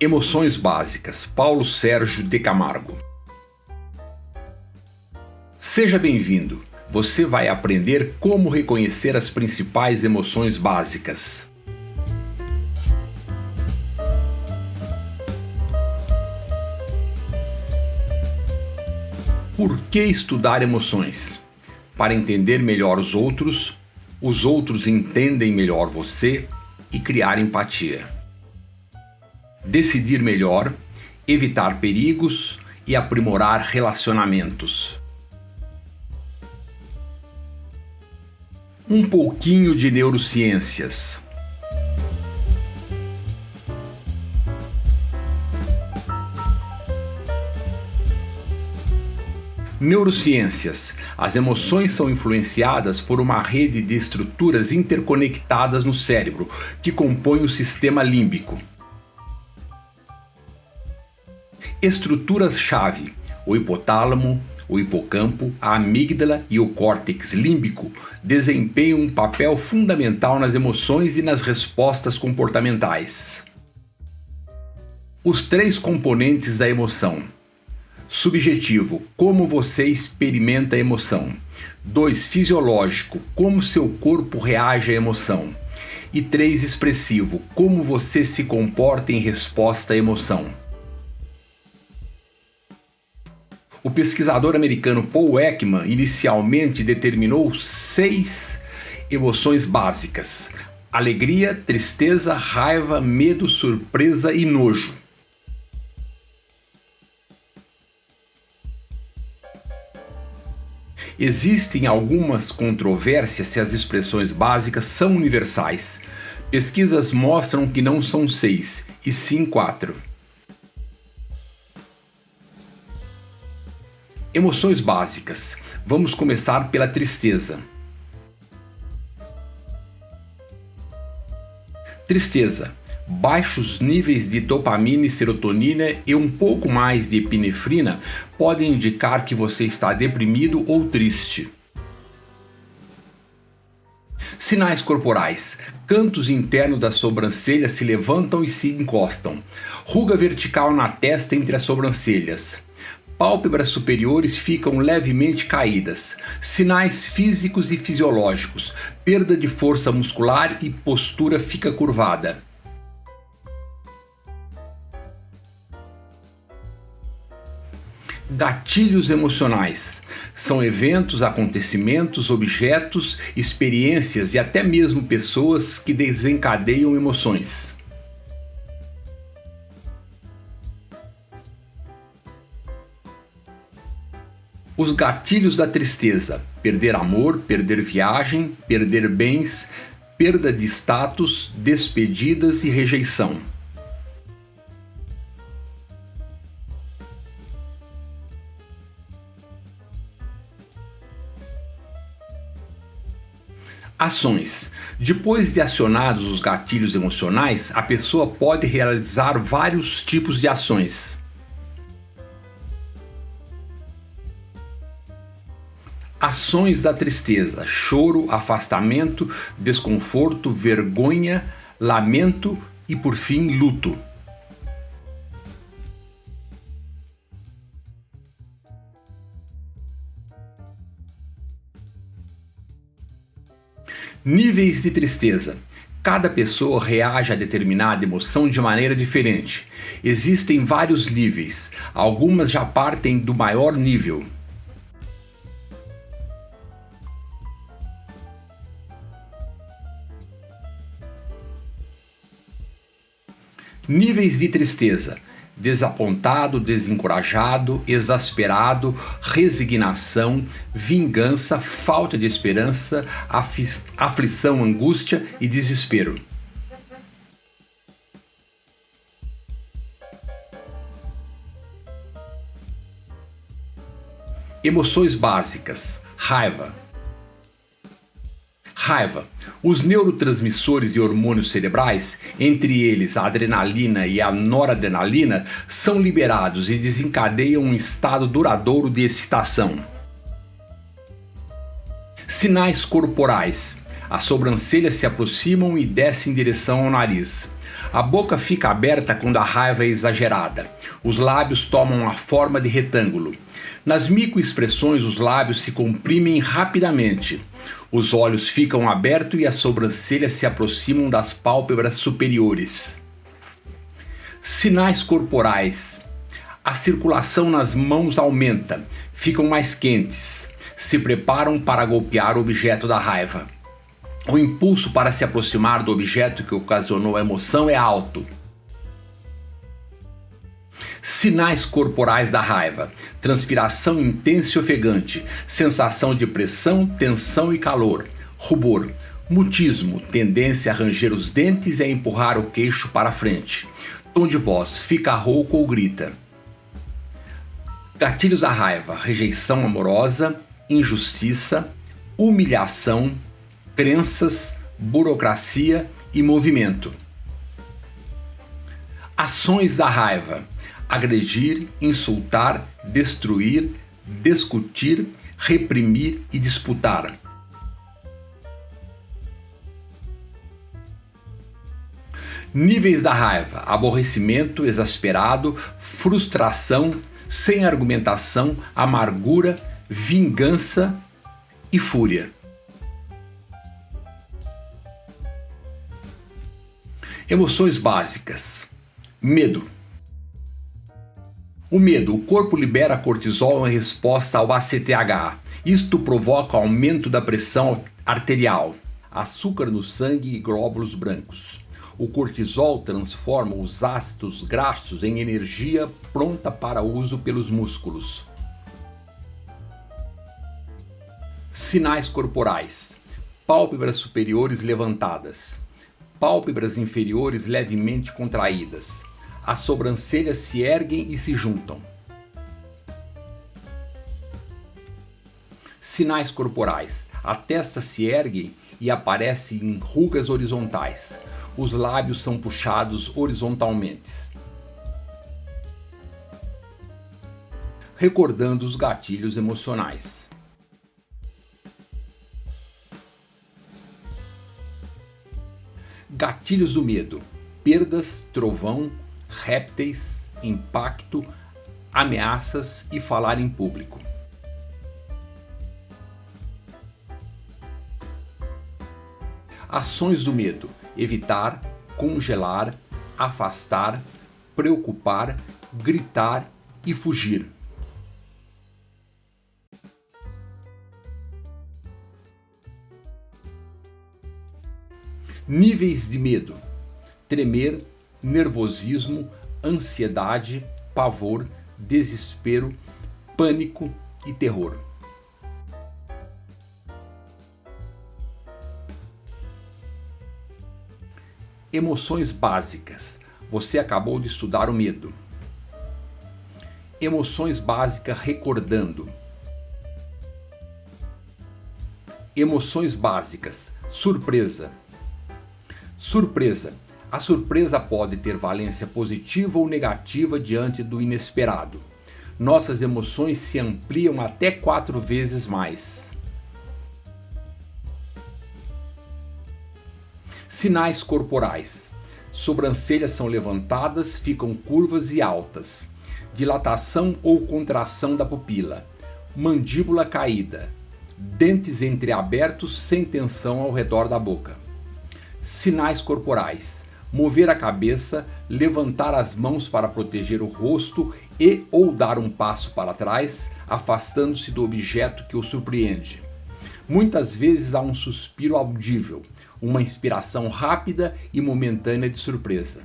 Emoções básicas, Paulo Sérgio de Camargo. Seja bem-vindo. Você vai aprender como reconhecer as principais emoções básicas. Por que estudar emoções? Para entender melhor os outros entendem melhor você e criar empatia. Decidir melhor, evitar perigos e aprimorar relacionamentos. Um pouquinho de neurociências. Neurociências. As emoções são influenciadas por uma rede de estruturas interconectadas no cérebro, que compõe o sistema límbico. Estruturas-chave: o hipotálamo, o hipocampo, a amígdala e o córtex límbico desempenham um papel fundamental nas emoções e nas respostas comportamentais. Os 3 componentes da emoção. Subjetivo: como você experimenta a emoção. 2. Fisiológico: como seu corpo reage à emoção. E 3. Expressivo: como você se comporta em resposta à emoção. O pesquisador americano Paul Ekman inicialmente determinou 6 emoções básicas: alegria, tristeza, raiva, medo, surpresa e nojo. Existem algumas controvérsias se as expressões básicas são universais. Pesquisas mostram que não são 6, e sim 4. Emoções básicas. Vamos começar pela tristeza. Tristeza. Baixos níveis de dopamina e serotonina e um pouco mais de epinefrina podem indicar que você está deprimido ou triste. Sinais corporais. Cantos internos das sobrancelhas se levantam e se encostam. Ruga vertical na testa entre as sobrancelhas. Pálpebras superiores ficam levemente caídas. Sinais físicos e fisiológicos. Perda de força muscular e postura fica curvada. Gatilhos emocionais. São eventos, acontecimentos, objetos, experiências e até mesmo pessoas que desencadeiam emoções. Os gatilhos da tristeza: perder amor, perder viagem, perder bens, perda de status, despedidas e rejeição. Ações. Depois de acionados os gatilhos emocionais, a pessoa pode realizar vários tipos de ações. Ações da tristeza: choro, afastamento, desconforto, vergonha, lamento e, por fim, luto. Níveis de tristeza. Cada pessoa reage a determinada emoção de maneira diferente. Existem vários níveis. Algumas já partem do maior nível. Níveis de tristeza: desapontado, desencorajado, exasperado, resignação, vingança, falta de esperança, aflição, angústia e desespero. Emoções básicas: raiva. Raiva. Os neurotransmissores e hormônios cerebrais, entre eles a adrenalina e a noradrenalina, são liberados e desencadeiam um estado duradouro de excitação. Sinais corporais: as sobrancelhas se aproximam e descem em direção ao nariz. A boca fica aberta quando a raiva é exagerada. Os lábios tomam a forma de retângulo. Nas microexpressões, os lábios se comprimem rapidamente. Os olhos ficam abertos e as sobrancelhas se aproximam das pálpebras superiores. Sinais corporais. A circulação nas mãos aumenta, ficam mais quentes, se preparam para golpear o objeto da raiva. O impulso para se aproximar do objeto que ocasionou a emoção é alto. Sinais corporais da raiva: transpiração intensa e ofegante, sensação de pressão, tensão e calor, rubor, mutismo, tendência a ranger os dentes e a empurrar o queixo para frente. Tom de voz: fica rouco ou grita. Gatilhos da raiva: rejeição amorosa, injustiça, humilhação, crenças, burocracia e movimento. Ações da raiva: agredir, insultar, destruir, discutir, reprimir e disputar. Níveis da raiva: aborrecimento, exasperado, frustração, sem argumentação, amargura, vingança e fúria. Emoções básicas. Medo. O medo: o corpo libera cortisol em resposta ao ACTH. Isto provoca aumento da pressão arterial, açúcar no sangue e glóbulos brancos. O cortisol transforma os ácidos graxos em energia pronta para uso pelos músculos. Sinais corporais: pálpebras superiores levantadas, pálpebras inferiores levemente contraídas. As sobrancelhas se erguem e se juntam. Sinais corporais: a testa se ergue e aparece em rugas horizontais. Os lábios são puxados horizontalmente. Recordando os gatilhos emocionais. Gatilhos do medo: perdas, trovão, répteis, impacto, ameaças e falar em público. Ações do medo: evitar, congelar, afastar, preocupar, gritar e fugir. Níveis de medo: tremer, nervosismo, ansiedade, pavor, desespero, pânico e terror. Emoções básicas: você acabou de estudar o medo. Emoções básicas recordando. Emoções básicas: surpresa. Surpresa: a surpresa pode ter valência positiva ou negativa diante do inesperado. Nossas emoções se ampliam até 4 vezes mais. Sinais corporais: sobrancelhas são levantadas, ficam curvas e altas. Dilatação ou contração da pupila. Mandíbula caída. Dentes entreabertos sem tensão ao redor da boca. Sinais corporais: mover a cabeça, levantar as mãos para proteger o rosto e ou dar um passo para trás, afastando-se do objeto que o surpreende. Muitas vezes há um suspiro audível, uma inspiração rápida e momentânea de surpresa.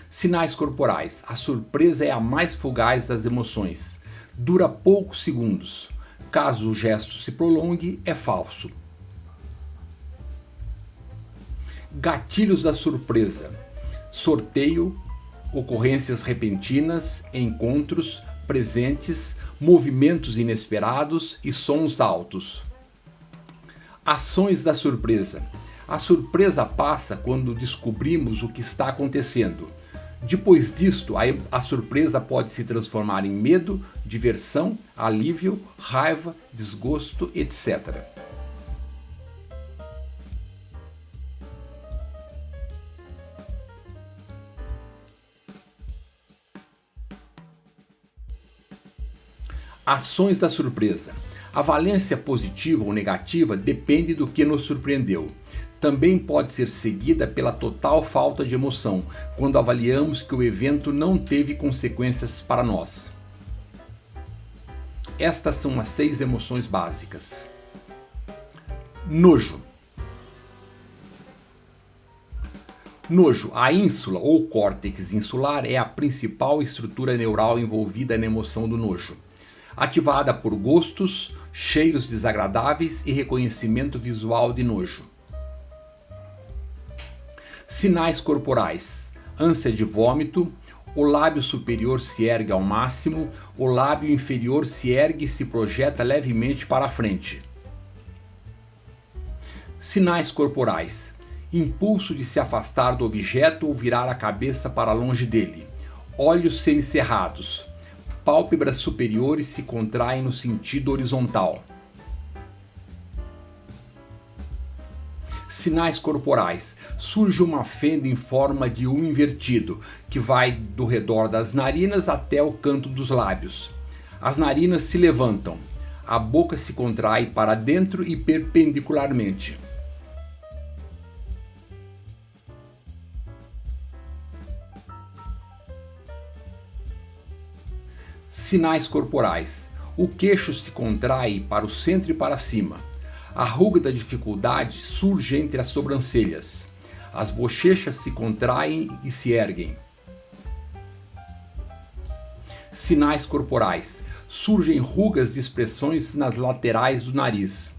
Sinais corporais: a surpresa é a mais fugaz das emoções. Dura poucos segundos. Caso o gesto se prolongue, é falso. Gatilhos da surpresa: sorteio, ocorrências repentinas, encontros, presentes, movimentos inesperados e sons altos. Ações da surpresa: a surpresa passa quando descobrimos o que está acontecendo. Depois disto, a surpresa pode se transformar em medo, diversão, alívio, raiva, desgosto, etc. Ações da surpresa. A valência positiva ou negativa depende do que nos surpreendeu. Também pode ser seguida pela total falta de emoção, quando avaliamos que o evento não teve consequências para nós. Estas são as 6 emoções básicas. Nojo. Nojo, a ínsula ou córtex insular é a principal estrutura neural envolvida na emoção do nojo, ativada por gostos, cheiros desagradáveis e reconhecimento visual de nojo. Sinais corporais: ânsia de vômito, o lábio superior se ergue ao máximo, o lábio inferior se ergue e se projeta levemente para a frente. Sinais corporais: impulso de se afastar do objeto ou virar a cabeça para longe dele, olhos semicerrados, pálpebras superiores se contraem no sentido horizontal. Sinais corporais: surge uma fenda em forma de U invertido, que vai do redor das narinas até o canto dos lábios. As narinas se levantam, a boca se contrai para dentro e perpendicularmente. Sinais corporais: o queixo se contrai para o centro e para cima. A ruga da dificuldade surge entre as sobrancelhas. As bochechas se contraem e se erguem. Sinais corporais: surgem rugas de expressões nas laterais do nariz.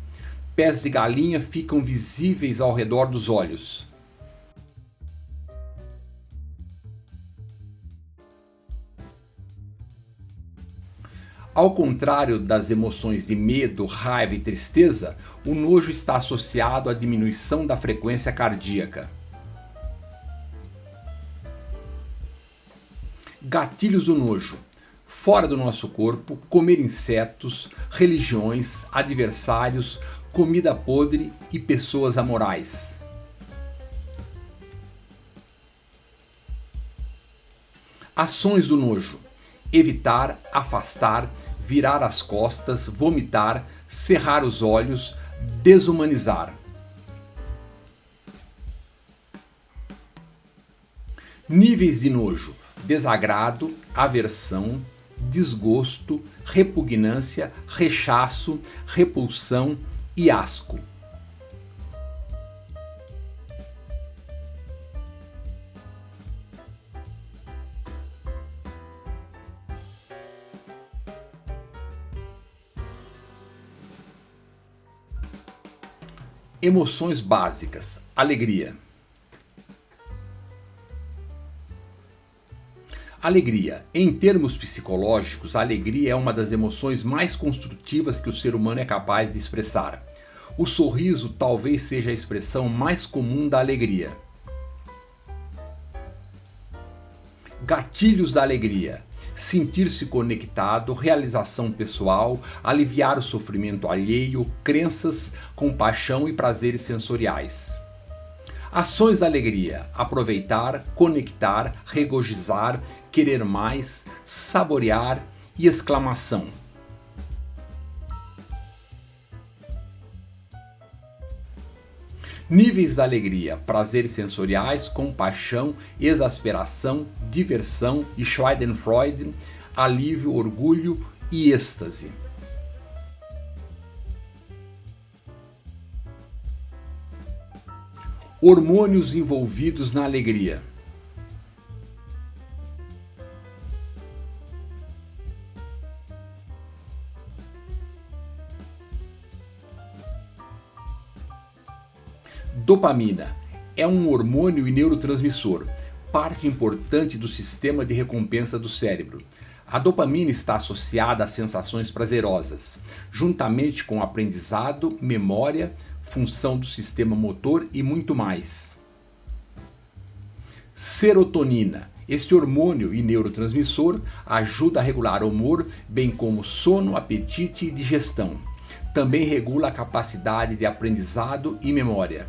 Pés de galinha ficam visíveis ao redor dos olhos. Ao contrário das emoções de medo, raiva e tristeza, o nojo está associado à diminuição da frequência cardíaca. Gatilhos do nojo: fora do nosso corpo, comer insetos, religiões, adversários, comida podre e pessoas amorais. Ações do nojo: evitar, afastar, virar as costas, vomitar, cerrar os olhos, desumanizar. Níveis de nojo: desagrado, aversão, desgosto, repugnância, rechaço, repulsão e asco. Emoções básicas: alegria. Alegria. Em termos psicológicos, a alegria é uma das emoções mais construtivas que o ser humano é capaz de expressar. O sorriso talvez seja a expressão mais comum da alegria. Gatilhos da alegria: sentir-se conectado, realização pessoal, aliviar o sofrimento alheio, crenças, compaixão e prazeres sensoriais. Ações da alegria: aproveitar, conectar, regozijar, querer mais, saborear e exclamação. Níveis da alegria: prazeres sensoriais, compaixão, exasperação, diversão e Schadenfreude, alívio, orgulho e êxtase. Hormônios envolvidos na alegria: dopamina é um hormônio e neurotransmissor, parte importante do sistema de recompensa do cérebro. A dopamina está associada a sensações prazerosas, juntamente com aprendizado, memória, função do sistema motor e muito mais. Serotonina. Este hormônio e neurotransmissor ajuda a regular o humor, bem como sono, apetite e digestão. Também regula a capacidade de aprendizado e memória.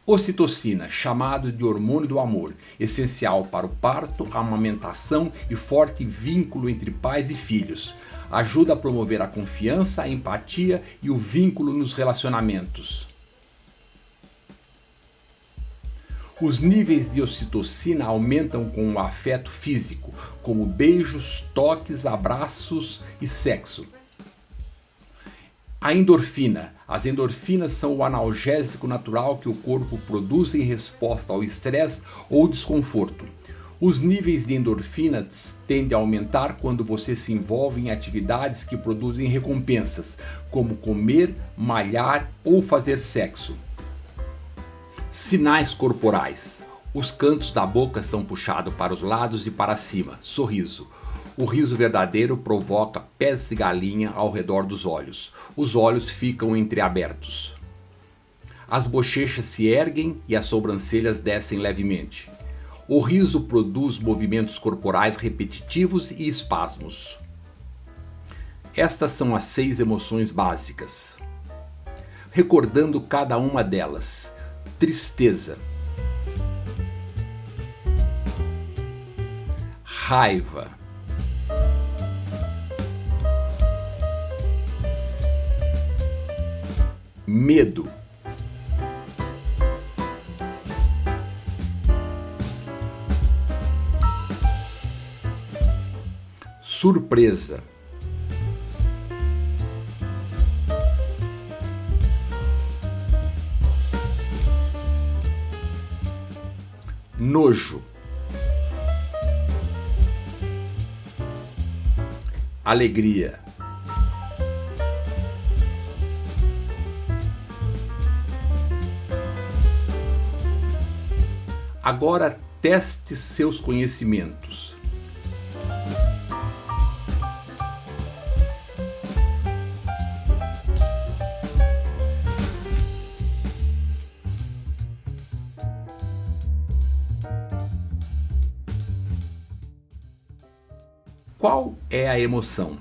Ocitocina, chamado de hormônio do amor, essencial para o parto, a amamentação e forte vínculo entre pais e filhos. Ajuda a promover a confiança, a empatia e o vínculo nos relacionamentos. Os níveis de ocitocina aumentam com o afeto físico, como beijos, toques, abraços e sexo. A endorfina. As endorfinas são o analgésico natural que o corpo produz em resposta ao estresse ou desconforto. Os níveis de endorfinas tendem a aumentar quando você se envolve em atividades que produzem recompensas, como comer, malhar ou fazer sexo. Sinais corporais. Os cantos da boca são puxados para os lados e para cima. Sorriso. O riso verdadeiro provoca pés de galinha ao redor dos olhos. Os olhos ficam entreabertos. As bochechas se erguem e as sobrancelhas descem levemente. O riso produz movimentos corporais repetitivos e espasmos. Estas são as 6 emoções básicas. Recordando cada uma delas. Tristeza. Raiva. Medo. Surpresa. Nojo. Alegria. Agora teste seus conhecimentos. Qual é a emoção?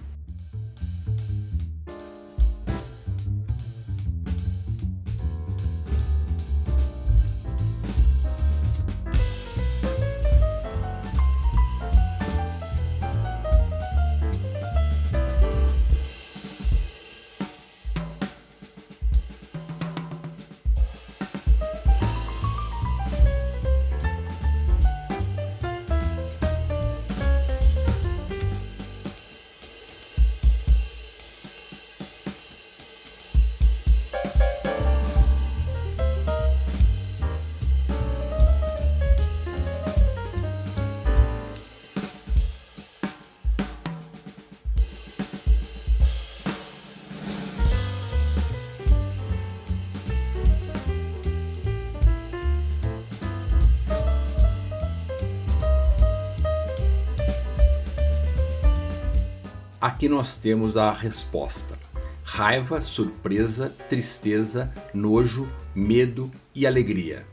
Aqui nós temos a resposta: raiva, surpresa, tristeza, nojo, medo e alegria.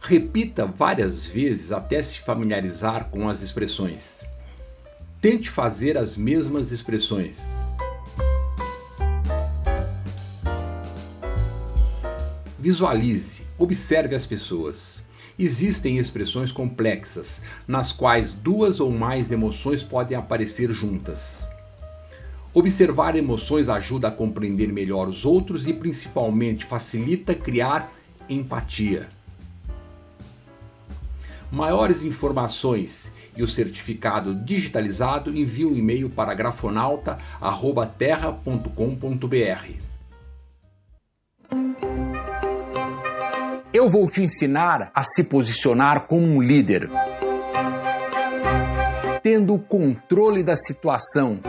Repita várias vezes até se familiarizar com as expressões. Tente fazer as mesmas expressões. Visualize, observe as pessoas. Existem expressões complexas, nas quais 2 ou mais emoções podem aparecer juntas. Observar emoções ajuda a compreender melhor os outros e principalmente facilita criar empatia. Maiores informações e o certificado digitalizado, envie um e-mail para grafonauta@terra.com.br. Eu vou te ensinar a se posicionar como um líder, tendo o controle da situação,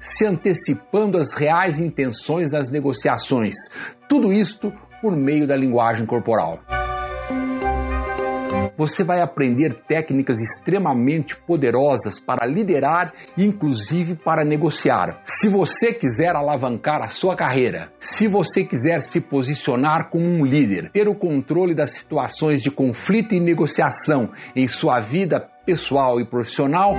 se antecipando às reais intenções das negociações. Tudo isto por meio da linguagem corporal. Você vai aprender técnicas extremamente poderosas para liderar e inclusive para negociar. Se você quiser alavancar a sua carreira, se você quiser se posicionar como um líder, ter o controle das situações de conflito e negociação em sua vida pessoal e profissional,